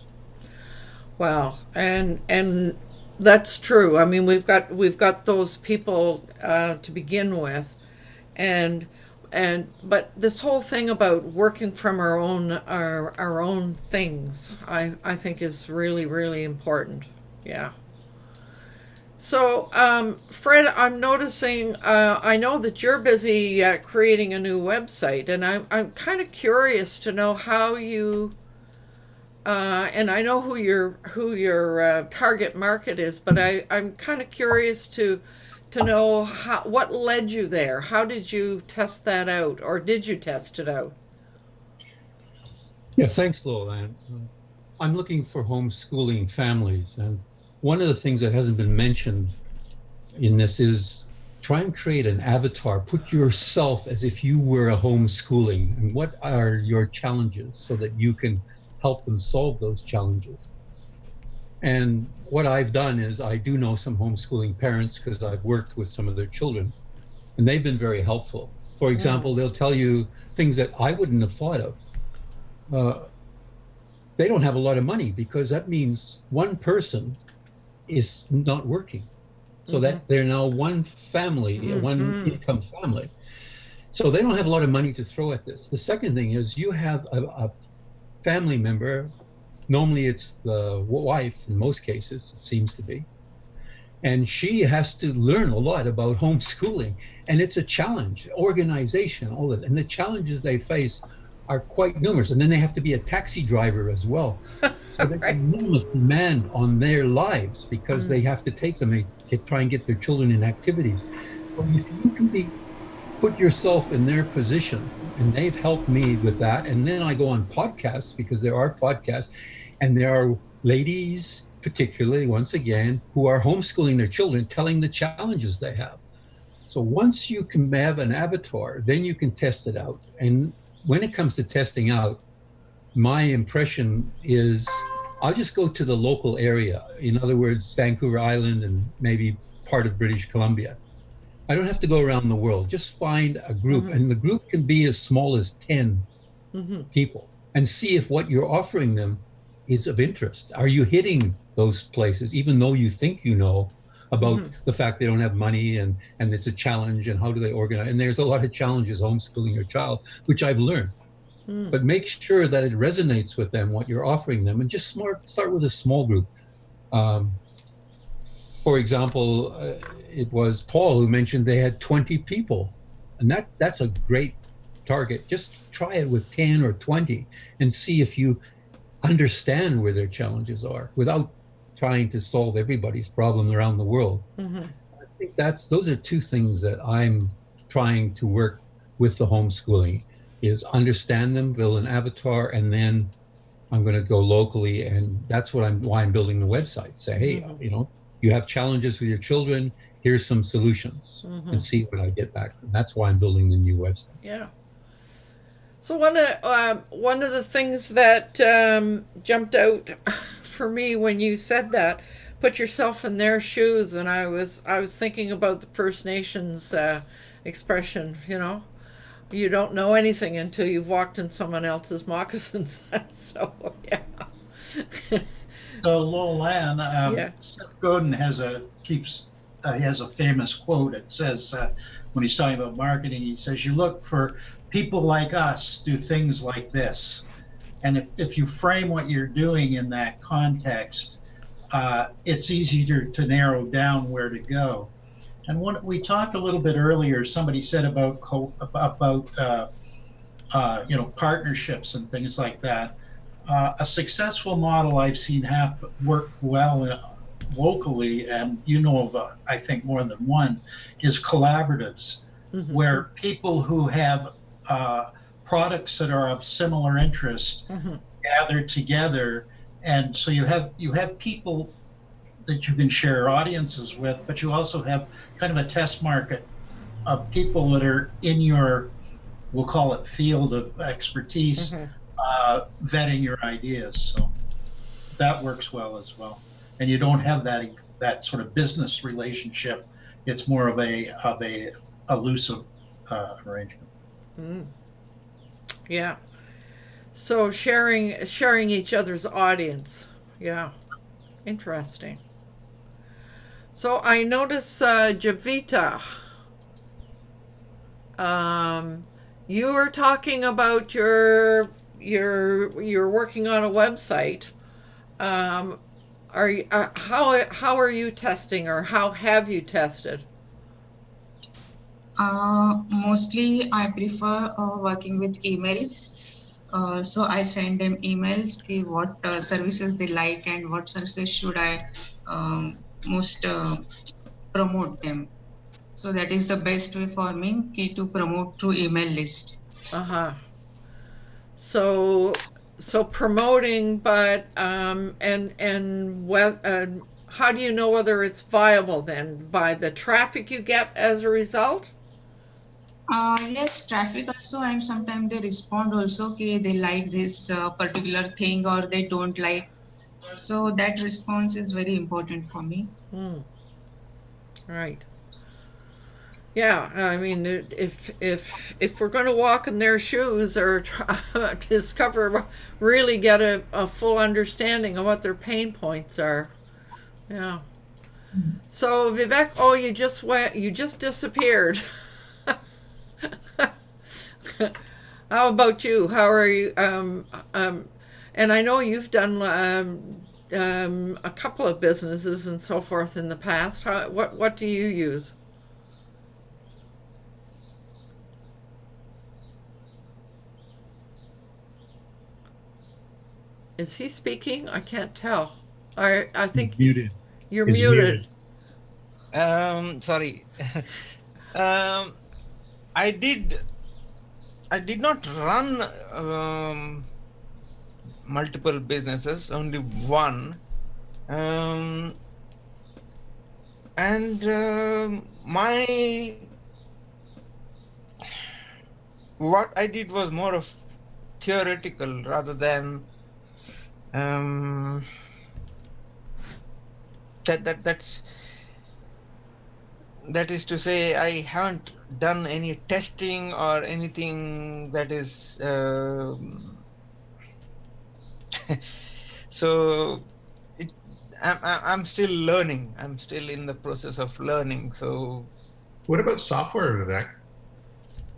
Wow, and that's true. I mean, we've got those people to begin with, but this whole thing about working from our own things, I think is really, really important. Yeah. So, Fred, I'm noticing, I know that you're busy creating a new website, and I'm kind of curious to know how you, and I know who your target market is, but I'm kind of curious to know what led you there. How did you test that out, or did you test it out? Yeah, thanks, Lolan. I'm looking for homeschooling families, and one of the things that hasn't been mentioned in this is try and create an avatar. Put yourself as if you were a homeschooling, and what are your challenges so that you can help them solve those challenges. And what I've done is I do know some homeschooling parents because I've worked with some of their children, and they've been very helpful. For example, they'll tell you things that I wouldn't have thought of. They don't have a lot of money because that means one person is not working. So that they're now one family, one income family. So they don't have a lot of money to throw at this. The second thing is you have a family member, normally it's the wife in most cases, it seems to be, and she has to learn a lot about homeschooling, and it's a challenge, organization, all this, and the challenges they face are quite numerous. And then they have to be a taxi driver as well. So there's enormous demand on their lives because they have to take them and try and get their children in activities. So if you can put yourself in their position, and they've helped me with that. And then I go on podcasts because there are podcasts, and there are ladies, particularly once again, who are homeschooling their children, telling the challenges they have. So once you can have an avatar, then you can test it out. And when it comes to testing out, my impression is I'll just go to the local area. In other words, Vancouver Island and maybe part of British Columbia. I don't have to go around the world. Just find a group, and the group can be as small as 10 people, and see if what you're offering them is of interest. Are you hitting those places, even though you think you know about the fact they don't have money and it's a challenge, and how do they organize? And there's a lot of challenges homeschooling your child, which I've learned. But make sure that it resonates with them, what you're offering them, and just start with a small group. For example, it was Paul who mentioned they had 20 people, and that's a great target. Just try it with 10 or 20 and see if you understand where their challenges are without trying to solve everybody's problem around the world. I think those are two things that I'm trying to work with the homeschooling, is understand them, build an avatar, and then I'm going to go locally, and that's why I'm building the website. Say, hey, you have challenges with your children, here's some solutions, and see what I get back. And that's why I'm building the new website. Yeah. So one of the things that jumped out for me when you said that, put yourself in their shoes, and I was thinking about the First Nations expression, you don't know anything until you've walked in someone else's moccasins. So yeah. So Lolan, Seth Godin has a famous quote. It says when he's talking about marketing, he says, "You look for people like us do things like this." And if you frame what you're doing in that context, it's easier to narrow down where to go. And when we talked a little bit earlier, somebody said about partnerships and things like that. A successful model I've seen work well locally, and of I think more than one, is collaboratives. where people who have products that are of similar interest gather together, and so you have people that you can share audiences with, but you also have kind of a test market of people that are in your, we'll call it, field of expertise, vetting your ideas. So that works well as well. And you don't have that sort of business relationship. It's more of a elusive arrangement. Yeah. So sharing each other's audience. Yeah. Interesting. So I notice, Javita, you were talking about you're working on a website. How are you testing, or how have you tested? Mostly I prefer working with emails. So I send them emails, what services they like and what services should I most promote them. So that is the best way for me to promote through email list. So promoting, but how do you know whether it's viable then? By the traffic you get as a result? Yes, traffic also, and sometimes they respond also, okay, they like this particular thing or they don't like. So that response is very important for me. Right. Yeah, I mean, if we're going to walk in their shoes, or discover, really get a full understanding of what their pain points are. Yeah. So Vivek, you just disappeared. How about you? How are you? And I know you've done a couple of businesses and so forth in the past. What do you use? Is he speaking? I can't tell. I think Muted. You're He's muted. Sorry. I did not run multiple businesses, only one. What I did was more of theoretical rather than that is to say, I haven't done any testing or anything that is so I'm still learning. I'm still in the process of learning. So What about software, Vivek?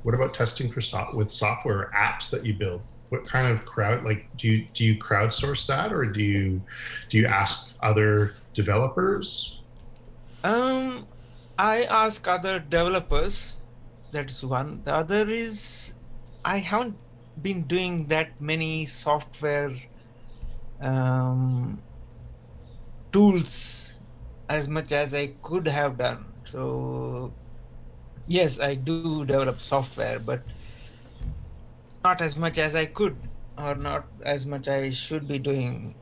What about testing for with software apps that you build? What kind of do you crowdsource that, or do you ask other developers? I ask other developers. That's one. The other is I haven't been doing that many software tools as much as I could have done. So yes, I do develop software, but not as much as I could, or not as much I should be doing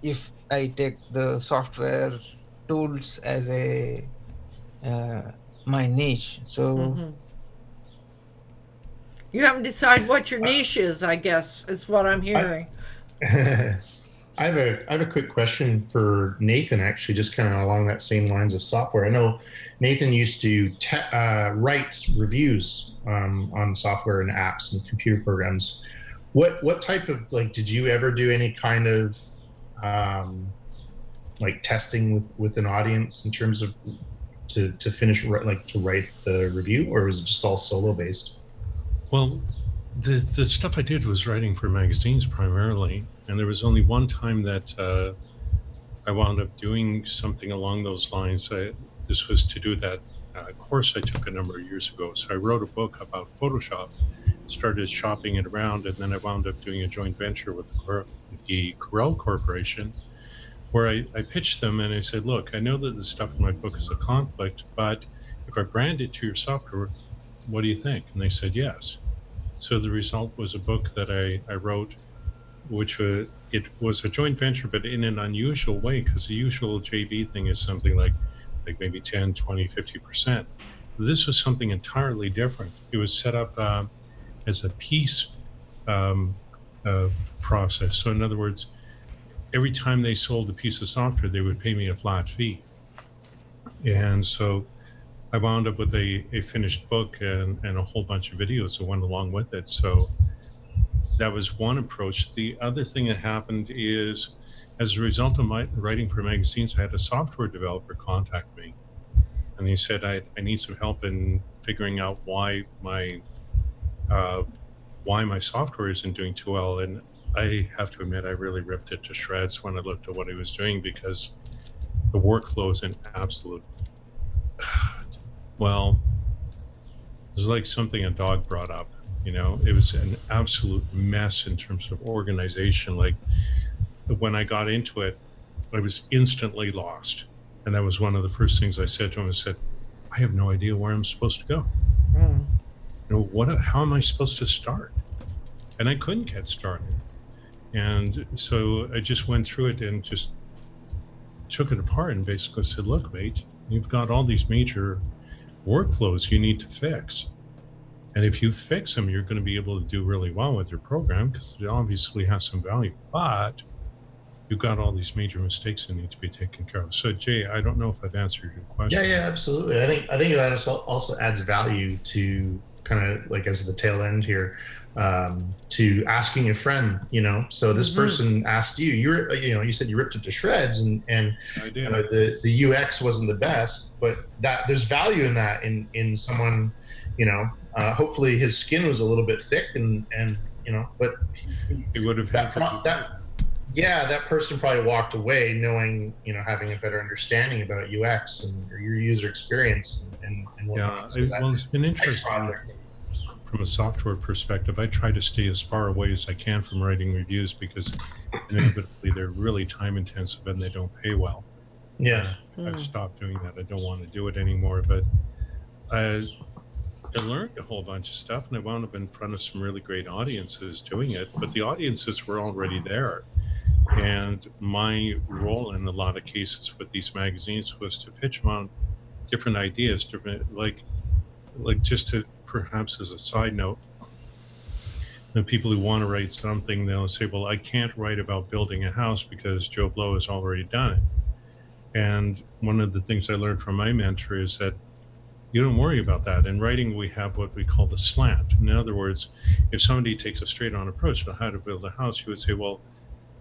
if I take the software tools as a my niche. So You haven't decided what your niche is, I guess, is what I'm hearing. I have a quick question for Nathan, actually, just kind of along that same lines of software. I know Nathan used to write reviews on software and apps and computer programs. What type of, did you ever do any kind of testing with an audience in terms of to finish, to write the review, or was it just all solo based? Well, the stuff I did was writing for magazines primarily, and there was only one time that I wound up doing something along those lines. This was to do that course I took a number of years ago. So I wrote a book about Photoshop, started shopping it around, and then I wound up doing a joint venture with the Corel Corporation, where I pitched them and I said, look, I know that the stuff in my book is a conflict, but if I brand it to your software, what do you think? And they said yes. So the result was a book that I wrote, which it was a joint venture, but in an unusual way, because the usual JV thing is something like maybe 10, 20, 50%. This was something entirely different. It was set up as a piece um, process. So in other words, every time they sold a piece of software, they would pay me a flat fee. And so I wound up with a finished book and a whole bunch of videos that went along with it. So that was one approach. The other thing that happened is, as a result of my writing for magazines, I had a software developer contact me. And he said, I need some help in figuring out why my software isn't doing too well. And I have to admit, I really ripped it to shreds when I looked at what he was doing, because the workflow is an absolute, well, it was like something a dog brought up. It was an absolute mess in terms of organization. Like, when I got into it, I was instantly lost. And that was one of the first things I said to him. I said, I have no idea where I'm supposed to go. How am I supposed to start? And I couldn't get started. And so I just went through it and just took it apart and basically said, look, mate, you've got all these major workflows you need to fix. And if you fix them, you're going to be able to do really well with your program, because it obviously has some value. But you've got all these major mistakes that need to be taken care of. So, Jay, I don't know if I've answered your question. Yeah, absolutely. I think that also adds value to kind of like as the tail end here, to asking a friend. So this person asked you. You said you ripped it to shreds, and I did. The UX wasn't the best, but that there's value in that in someone. Hopefully his skin was a little bit thick, and but it would have that person probably walked away knowing, having a better understanding about UX and your user experience and whatnot. Well, it's been interesting from a software perspective. I try to stay as far away as I can from writing reviews, because inevitably they're really time intensive and they don't pay well. Yeah. I've stopped doing that. I don't want to do it anymore, but I learned a whole bunch of stuff, and I wound up in front of some really great audiences doing it, but the audiences were already there. And my role in a lot of cases with these magazines was to pitch them on different ideas, like just to, perhaps as a side note, the people who want to write something, they'll say, well, I can't write about building a house because Joe Blow has already done it. And one of the things I learned from my mentor is that you don't worry about that. In writing, we have what we call the slant. In other words, if somebody takes a straight-on approach to how to build a house, you would say, well,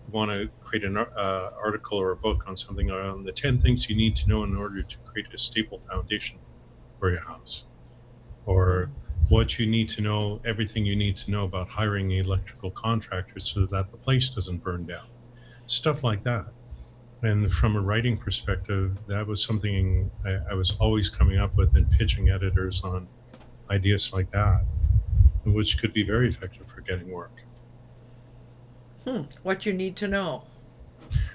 you want to create an article or a book on something on the 10 things you need to know in order to create a stable foundation for your house, or what you need to know, everything you need to know about hiring an electrical contractor so that the place doesn't burn down, stuff like that. And from a writing perspective, that was something I was always coming up with and pitching editors on ideas like that, which could be very effective for getting work. What you need to know.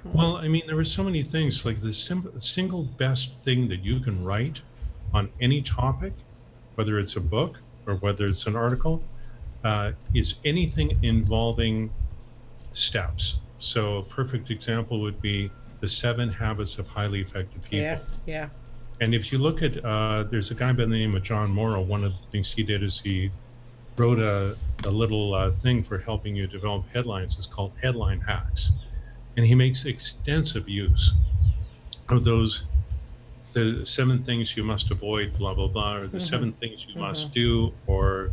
Well, I mean, there were so many things, like the single best thing that you can write on any topic, whether it's a book or whether it's an article, is anything involving steps. So a perfect example would be the 7 Habits of Highly Effective People. Yeah. And if you look at, there's a guy by the name of John Morrow. One of the things he did is he wrote a little thing for helping you develop headlines. It's called Headline Hacks. And he makes extensive use of those, the 7 things you must avoid, blah, blah, blah, or the 7 things you must do, or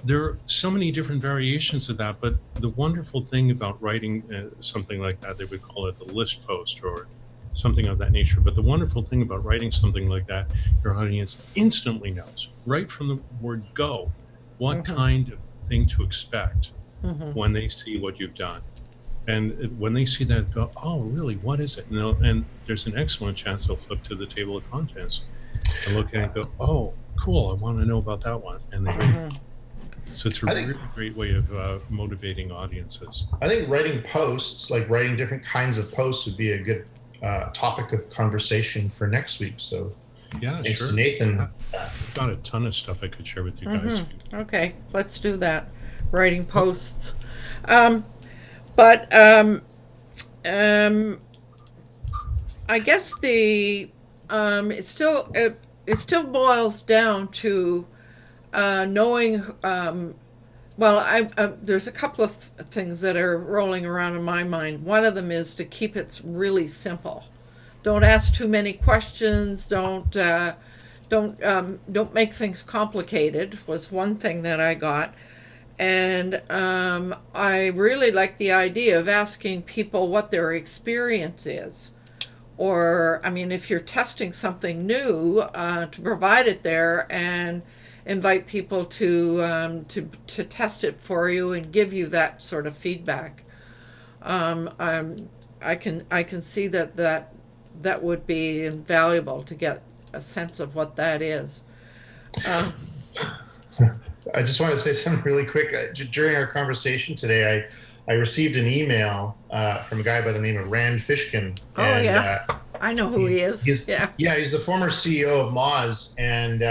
there are so many different variations of that. But the wonderful thing about writing something like that, they would call it a list post or something of that nature. But the wonderful thing about writing something like that, your audience instantly knows, right from the word go, what kind of thing to expect when they see what you've done. And when they see that, go, oh, really, what is it? And there's an excellent chance they'll flip to the table of contents and look at it and go, oh, cool, I want to know about that one. And they read. So it's a really great way of motivating audiences. I think writing posts, like writing different kinds of posts, would be a good topic of conversation for next week. So Yeah, Thanks sure. to Nathan. I've got a ton of stuff I could share with you guys. Okay, let's do that. Writing posts. But I guess it still boils down to knowing. There's a couple of things that are rolling around in my mind. One of them is to keep it really simple. Don't ask too many questions. Don't make things complicated. Was one thing that I got. And I really like the idea of asking people what their experience is. Or, I mean, if you're testing something new, to provide it there and invite people to test it for you and give you that sort of feedback. I can see that would be invaluable to get a sense of what that is. I just want to say something really quick. During our conversation today, I received an email from a guy by the name of Rand Fishkin. Oh, and, yeah. I know who he is. He's the former CEO of Moz, and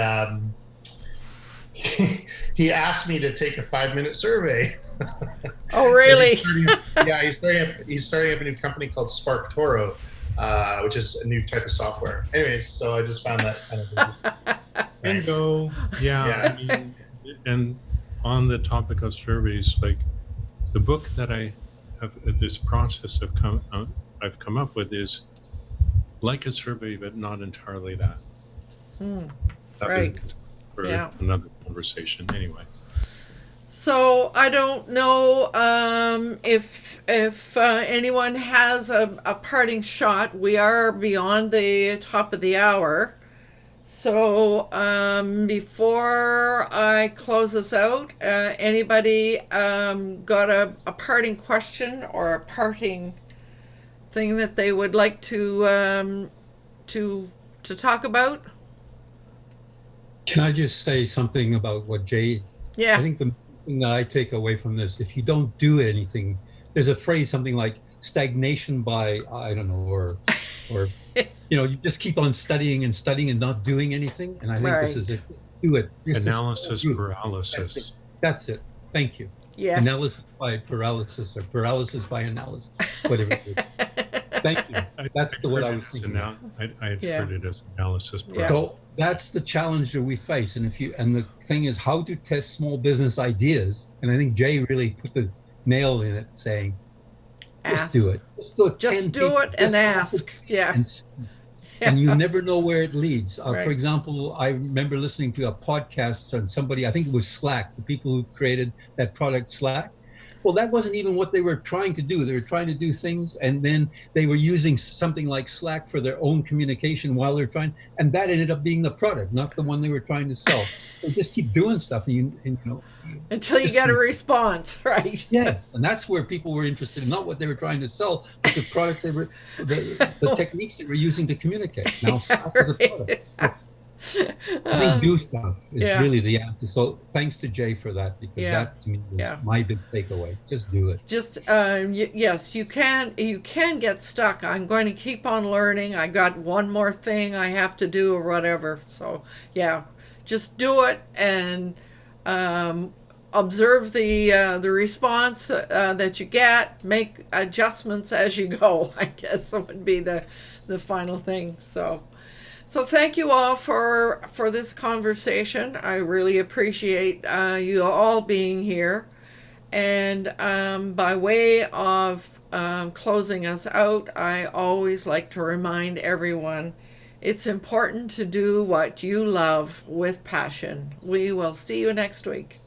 he asked me to take a 5-minute survey. Oh, really? He's starting up a new company called Spark Toro, which is a new type of software. Anyways, so I just found that kind of interesting. Bingo. Yeah. I mean, and on the topic of surveys, like the book that I have, this process I've come up with is like a survey, but not entirely that. Right. For another conversation, anyway. So I don't know if anyone has a parting shot. We are beyond the top of the hour. So before I close this out, anybody got a parting question or a parting thing that they would like to talk about? Can I just say something about what Jay? Yeah. I think the thing that I take away from this, if you don't do anything, there's a phrase something like stagnation by I don't know, or you just keep on studying and not doing anything. And I think this is it. Do it. Analysis paralysis. That's it. Thank you. Yes. Analysis by paralysis or paralysis by analysis, whatever it is. Thank you. That's what I was thinking. I had heard it as analysis paralysis. So that's the challenge that we face. And the thing is how to test small business ideas. And I think Jay really put the nail in it, saying, just do it. Just do it and ask. Yeah. And you never know where it leads. Right. For example, I remember listening to a podcast on somebody, I think it was Slack, the people who created that product Slack. Well, that wasn't even what they were trying to do. They were trying to do things, and then they were using something like Slack for their own communication while they're trying, and that ended up being the product, not the one they were trying to sell. So just keep doing stuff, until you get a response, right? Yes, and that's where people were interested in, not what they were trying to sell, but the product they were, the techniques they were using to communicate. Now, Slack is a product. I think do stuff is really the answer. So thanks to Jay for that, because that to me was my big takeaway. Just do it. Just yes, you can get stuck. I'm going to keep on learning. I got one more thing I have to do or whatever. So just do it and observe the response that you get. Make adjustments as you go. I guess that would be the final thing. So thank you all for this conversation. I really appreciate you all being here. And by way of closing us out, I always like to remind everyone it's important to do what you love with passion. We will see you next week.